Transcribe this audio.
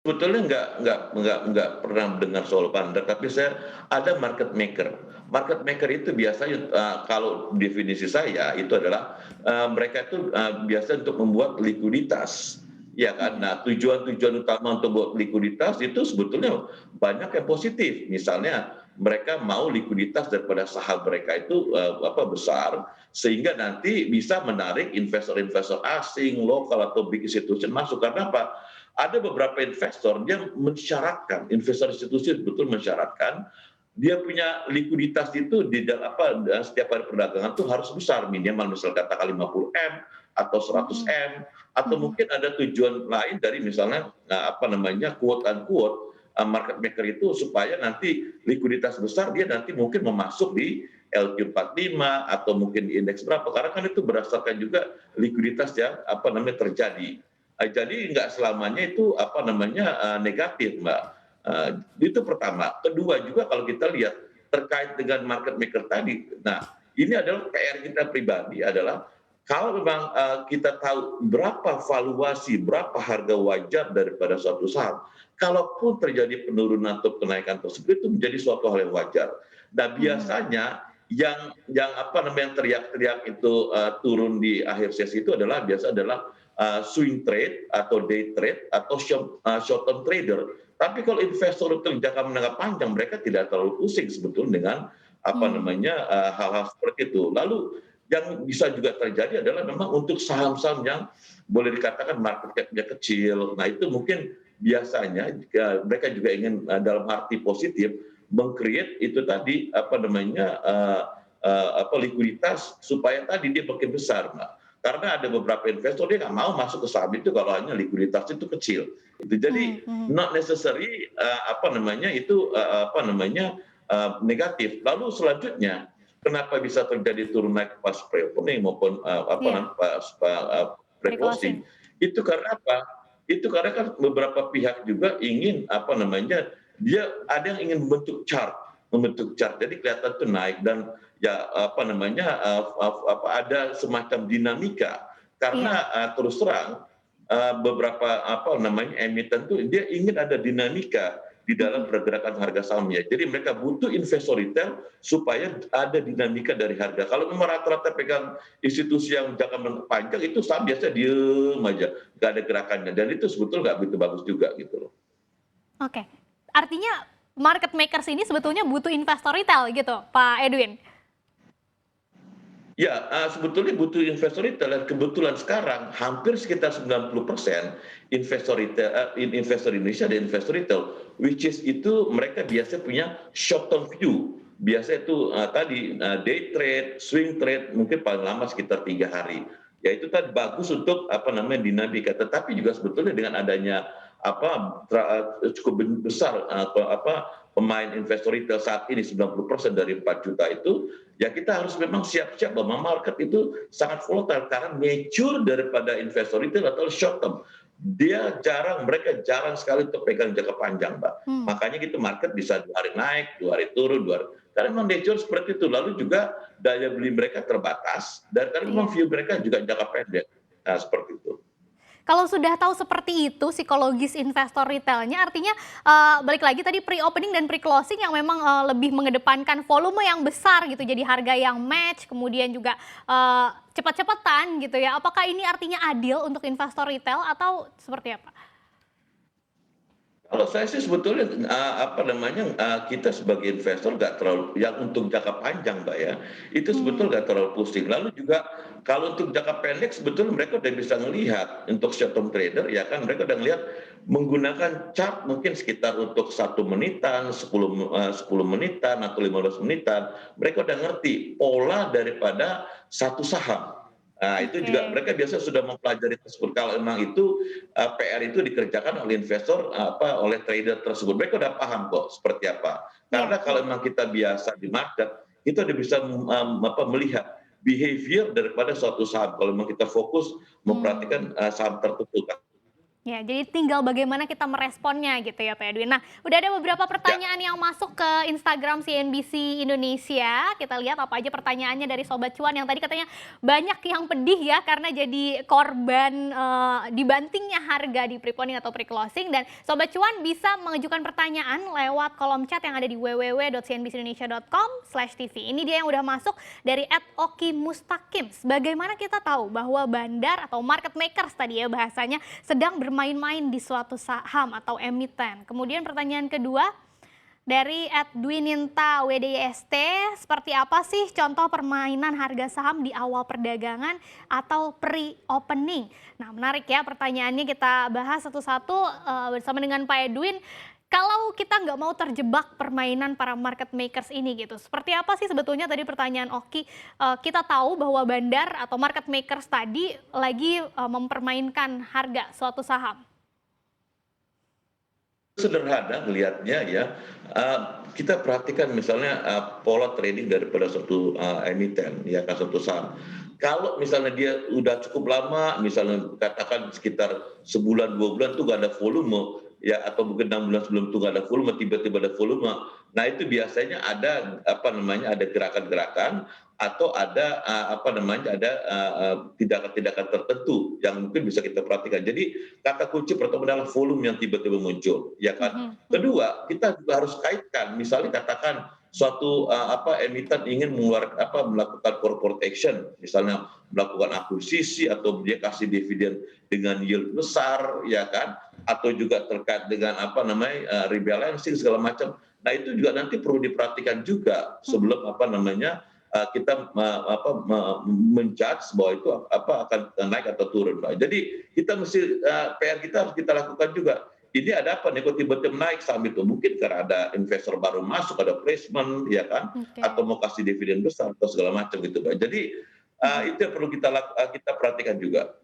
Sebetulnya nggak pernah mendengar soal bandar, tapi saya ada market maker. Market maker itu biasanya, kalau definisi saya itu adalah, mereka itu, biasa untuk membuat likuiditas, ya kan. Mhm. Nah, tujuan-tujuan utama untuk buat likuiditas itu sebetulnya banyak yang positif. Misalnya mereka mau likuiditas daripada saham mereka itu, besar, sehingga nanti bisa menarik investor-investor asing, lokal atau big institution masuk. Karena apa? Ada beberapa investor dia mensyaratkan, investor institusi betul mensyaratkan dia punya likuiditas itu di setiap hari perdagangan itu harus besar, minimal misal katakan 50 M atau 100 Mhm. M, atau Mhm. mungkin ada tujuan lain dari misalnya, quote unquote, market maker itu supaya nanti likuiditas besar dia nanti mungkin memasuk di LQ45 atau mungkin di indeks berapa, karena kan itu berdasarkan juga likuiditas yang terjadi. Jadi nggak selamanya itu negatif, Mbak. Itu pertama. Kedua juga kalau kita lihat terkait dengan market maker tadi. Nah, ini adalah PR kita pribadi adalah kalau memang kita tahu berapa valuasi, berapa harga wajar daripada suatu saham, kalaupun terjadi penurunan atau kenaikan tersebut itu menjadi suatu hal yang wajar. Nah, Mhm. biasanya yang teriak-teriak itu turun di akhir sesi itu adalah swing trade atau day trade atau short term trader. Tapi kalau investor itu jangka menengah panjang, mereka tidak terlalu pusing sebetulnya dengan Mmm. hal-hal seperti itu. Lalu yang bisa juga terjadi adalah memang untuk saham-saham yang boleh dikatakan market cap-nya kecil. Nah, itu mungkin biasanya jika mereka juga ingin dalam arti positif meng-create itu tadi likuiditas supaya tadi dia makin besar, Mbak. Karena ada beberapa investor dia nggak mau masuk ke saham itu kalau hanya likuiditas itu kecil. Itu jadi Mhm. Mhm. not necessary negatif. Lalu selanjutnya kenapa bisa terjadi turun naik pas pre-opening maupun Iya, pre-closing? pre-closing. Itu karena apa? Itu karena kan beberapa pihak juga ingin dia ada yang ingin membentuk chart. Jadi kelihatan tuh naik dan ya ada semacam dinamika Iya. karena terus terang beberapa emiten tuh dia ingin ada dinamika di dalam Mhm. pergerakan harga sahamnya. Jadi mereka butuh investor retail supaya ada dinamika dari harga. Kalau memang rata-rata pegang institusi yang jangka menengah panjang itu saham biasa diem aja, nggak ada gerakannya. Dan itu sebetulnya nggak begitu bagus juga gitu loh. Oke. Artinya market makers ini sebetulnya butuh investor retail gitu, Pak Edwin? Ya, sebetulnya butuh investor retail dan kebetulan sekarang hampir sekitar 90% investor Indonesia ada investor retail, which is itu mereka biasa punya short term view. Biasa itu tadi day trade, swing trade mungkin paling lama sekitar 3 hari. Ya itu tadi bagus untuk dinamika. Tetapi juga sebetulnya dengan adanya cukup besar pemain investor retail saat ini 90% dari 4 juta itu, ya kita harus memang siap-siap bahwa market itu sangat volatile karena nature daripada investor retail atau short term. Mereka jarang sekali untuk pegang jangka panjang, Mbak. Mmm. Makanya gitu market bisa 2 hari naik, 2 hari turun, 2 hari. Karena memang nature seperti itu. Lalu juga daya beli mereka terbatas dan karena memang Iya. view mereka juga jangka pendek. Nah, seperti itu. Kalau sudah tahu seperti itu psikologis investor retailnya artinya, balik lagi tadi pre-opening dan pre-closing yang memang, lebih mengedepankan volume yang besar gitu, jadi harga yang match, kemudian juga, cepet-cepetan gitu ya. Apakah ini artinya adil untuk investor retail atau seperti apa? Kalau saya sih sebetulnya kita sebagai investor nggak terlalu yang untuk jangka panjang, Mbak, ya, itu Mhm. sebetulnya nggak terlalu pusing. Lalu juga kalau untuk jangka pendek sebetulnya mereka udah bisa ngelihat untuk short term trader ya kan mereka udah ngelihat menggunakan chart mungkin sekitar untuk 1 menitan, 10 menitan atau 15 menitan, mereka udah ngerti pola daripada satu saham. Nah, itu juga Oke. mereka biasa sudah mempelajari tersebut. Kalau memang itu PR itu dikerjakan oleh investor, oleh trader tersebut. Mereka udah paham kok seperti apa. Iya, Karena kalau betul. memang kita biasa di market, kita udah bisa melihat behavior daripada suatu saham. Kalau memang kita fokus Mmm. memperhatikan saham tertentu. Ya, jadi tinggal bagaimana kita meresponnya gitu ya Pak Edwin. Nah, udah ada beberapa Ya, pertanyaan yang masuk ke Instagram CNBC Indonesia. Kita lihat apa aja pertanyaannya dari Sobat Cuan yang tadi katanya banyak yang pedih ya karena jadi korban dibantingnya harga di pre-poning atau pre-closing. Dan Sobat Cuan bisa mengajukan pertanyaan lewat kolom chat yang ada di www.cnbcindonesia.com/tv. Ini dia yang udah masuk dari @oki_mustakim. Bagaimana kita tahu bahwa bandar atau market makers tadi ya bahasanya sedang bermain-main di suatu saham atau emiten. Kemudian pertanyaan kedua dari @dwininta WDIST, seperti apa sih contoh permainan harga saham di awal perdagangan atau pre-opening? Nah, menarik ya pertanyaannya, kita bahas satu-satu bersama dengan Pak Edwin. Kalau kita nggak mau terjebak permainan para market makers ini gitu, seperti apa sih sebetulnya tadi pertanyaan Oki, kita tahu bahwa bandar atau market makers tadi lagi mempermainkan harga suatu saham? sederhana melihatnya ya, kita perhatikan misalnya pola trading daripada suatu emiten, ya kan suatu saham. Kalau misalnya dia udah cukup lama, misalnya katakan sekitar sebulan 2 bulan tuh gak ada volume, ya atau mungkin 6 bulan sebelum itu gak ada volume, tiba-tiba ada volume. Nah itu biasanya ada apa namanya, ada gerakan-gerakan atau ada apa namanya, ada tindakan-tindakan tertentu yang mungkin bisa kita perhatikan. Jadi kata kunci pertama adalah volume yang tiba-tiba muncul, ya kan. Mhm, mhm. Kedua, kita juga harus kaitkan, misalnya katakan suatu emiten ingin melakukan corporate action, misalnya melakukan akuisisi atau dia kasih dividen dengan yield besar, ya kan, atau juga terkait dengan apa namanya rebalancing segala macam. Nah itu juga nanti perlu diperhatikan juga sebelum apa namanya kita menjudge bahwa itu apa akan naik atau turun, Pak. Jadi kita mesti PR kita harus kita lakukan juga. Ini ada apa nih kok tiba-tiba naik saham itu? Mungkin karena ada investor baru masuk, ada placement, ya kan? Oke. Atau mau kasih dividen besar atau segala macam gitu, Pak. Jadi Mhm. itu yang perlu kita perhatikan juga.